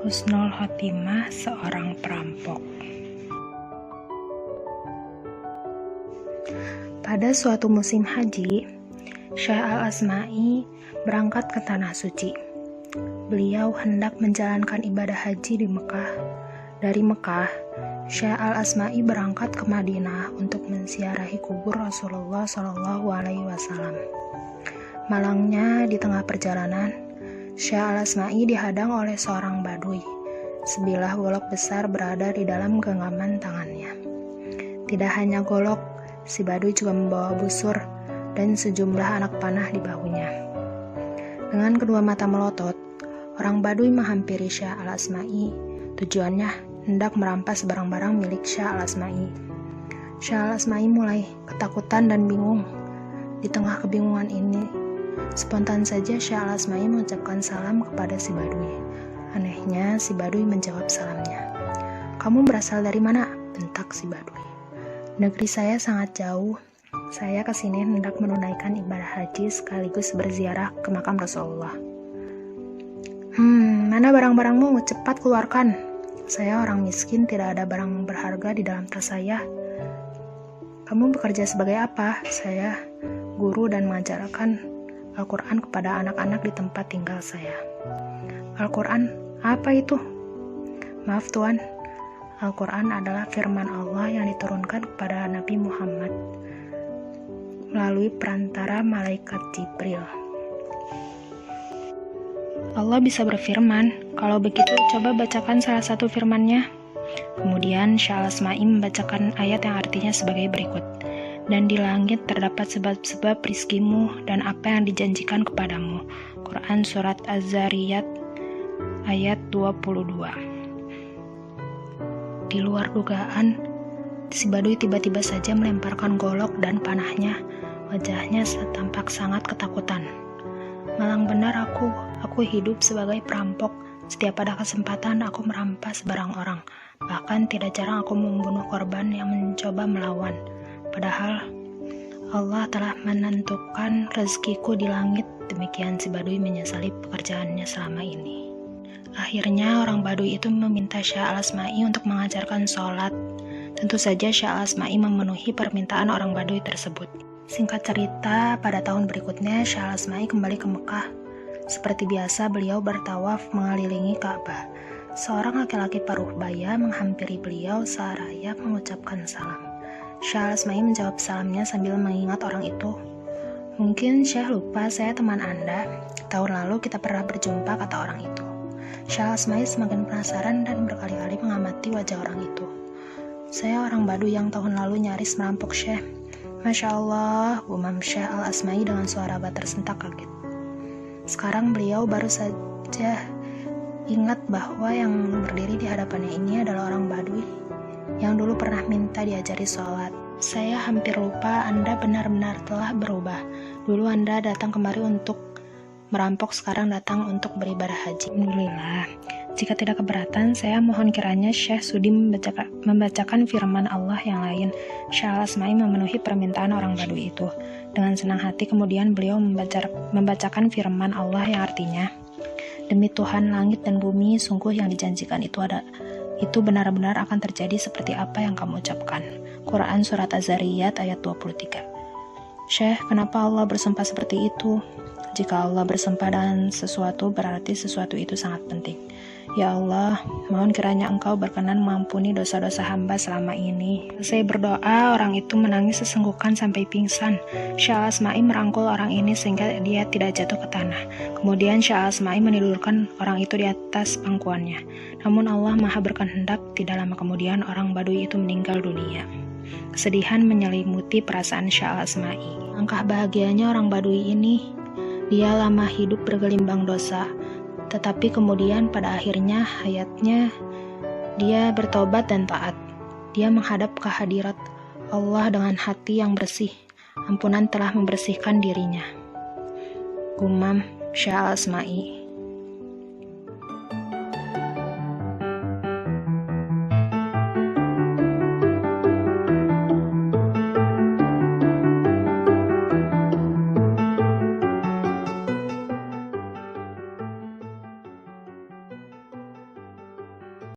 Husnul khotimah seorang perampok. Pada suatu musim haji, Syekh Al-Asma'i berangkat ke Tanah Suci. Beliau hendak menjalankan ibadah haji di Mekah. Dari Mekah, Syekh Al-Asma'i berangkat ke Madinah untuk menziarahi kubur Rasulullah SAW. Malangnya di tengah perjalanan, Syekh Al-Asma'i dihadang oleh seorang badui. Sebilah golok besar berada di dalam genggaman tangannya. Tidak hanya golok, si badui juga membawa busur dan sejumlah anak panah di bahunya. Dengan kedua mata melotot, orang badui menghampiri Syekh Al-Asma'i. Tujuannya hendak merampas barang-barang milik Syekh Al-Asma'i. Syekh Al-Asma'i mulai ketakutan dan bingung. Di tengah kebingungan ini, spontan saja Syekh Al-Asma'i mengucapkan salam kepada si badui. Anehnya, si badui menjawab salamnya. "Kamu berasal dari mana?" bentak si badui. "Negeri saya sangat jauh. Saya kesini hendak menunaikan ibadah haji sekaligus berziarah ke makam Rasulullah." Mana barang-barangmu? Cepat keluarkan. Saya orang miskin, tidak ada barang berharga di dalam tas saya." "Kamu bekerja sebagai apa?" "Saya guru dan mengajarkan Al-Quran kepada anak-anak di tempat tinggal saya." "Al-Quran? Apa itu?" "Maaf Tuan, Al-Quran adalah firman Allah yang diturunkan kepada Nabi Muhammad melalui perantara malaikat Jibril." "Allah bisa berfirman. Kalau begitu coba bacakan salah satu firman-Nya." Kemudian Syekh Al-Asma'i membacakan ayat yang artinya sebagai berikut. "Dan di langit terdapat sebab-sebab rizkimu dan apa yang dijanjikan kepadamu." Quran Surat Az-Zariyat ayat 22. Di luar dugaan, si badui tiba-tiba saja melemparkan golok dan panahnya. Wajahnya tampak sangat ketakutan. "Malang benar aku hidup sebagai perampok. Setiap ada kesempatan aku merampas barang orang. Bahkan tidak jarang aku membunuh korban yang mencoba melawan. Padahal Allah telah menentukan rezekiku di langit." Demikian si badui menyesali pekerjaannya selama ini. Akhirnya orang badui itu meminta Syekh Al-Asma'i untuk mengajarkan sholat. Tentu saja Syekh Al-Asma'i memenuhi permintaan orang badui tersebut. Singkat cerita, pada tahun berikutnya Syekh Al-Asma'i kembali ke Mekah. Seperti biasa, beliau bertawaf mengelilingi Ka'bah. Seorang laki-laki paruh baya menghampiri beliau seraya mengucapkan salam. Syekh Al-Asma'i menjawab salamnya sambil mengingat orang itu. "Mungkin Syekh lupa, saya teman Anda. Tahun lalu kita pernah berjumpa," kata orang itu. Syekh Al-Asma'i semakin penasaran dan berkali-kali mengamati wajah orang itu. "Saya orang Baduy yang tahun lalu nyaris merampok Syekh." "Masya Allah," gumam Syekh Al-Asma'i dengan suara tersentak kaget. Sekarang beliau baru saja ingat bahwa yang berdiri di hadapannya ini adalah orang Baduy yang dulu pernah minta diajari sholat. "Saya hampir lupa, Anda benar-benar telah berubah. Dulu Anda datang kemari untuk merampok, sekarang datang untuk beribadah haji." "Alhamdulillah. Jika tidak keberatan, saya mohon kiranya Syekh sudi membacakan firman Allah yang lain." Syekh Al-Asma'i memenuhi permintaan orang Baduy itu. Dengan senang hati kemudian beliau membacakan firman Allah yang artinya, "Demi Tuhan langit dan bumi, sungguh yang dijanjikan itu benar-benar akan terjadi seperti apa yang kamu ucapkan." Quran Surat Az-Zariyat ayat 23. "Syekh, kenapa Allah bersumpah seperti itu?" "Jika Allah bersumpah dengan sesuatu, berarti sesuatu itu sangat penting. Ya Allah, mohon kiranya Engkau berkenan mengampuni dosa-dosa hamba selama ini." Selesai berdoa, orang itu menangis sesenggukan sampai pingsan. Syekh Al-Asma'i merangkul orang ini sehingga dia tidak jatuh ke tanah. Kemudian Syekh Al-Asma'i menidurkan orang itu di atas pangkuannya. Namun Allah Maha berkehendak, tidak lama kemudian orang Baduy itu meninggal dunia. Kesedihan menyelimuti perasaan Syekh Al-Asma'i. Langkah bahagianya orang Baduy ini, dia lama hidup bergelimbang dosa, tetapi kemudian pada akhirnya hayatnya dia bertobat dan taat. Dia menghadap ke hadirat Allah dengan hati yang bersih. Ampunan telah membersihkan dirinya, gumam Syekh Al-Asma'i.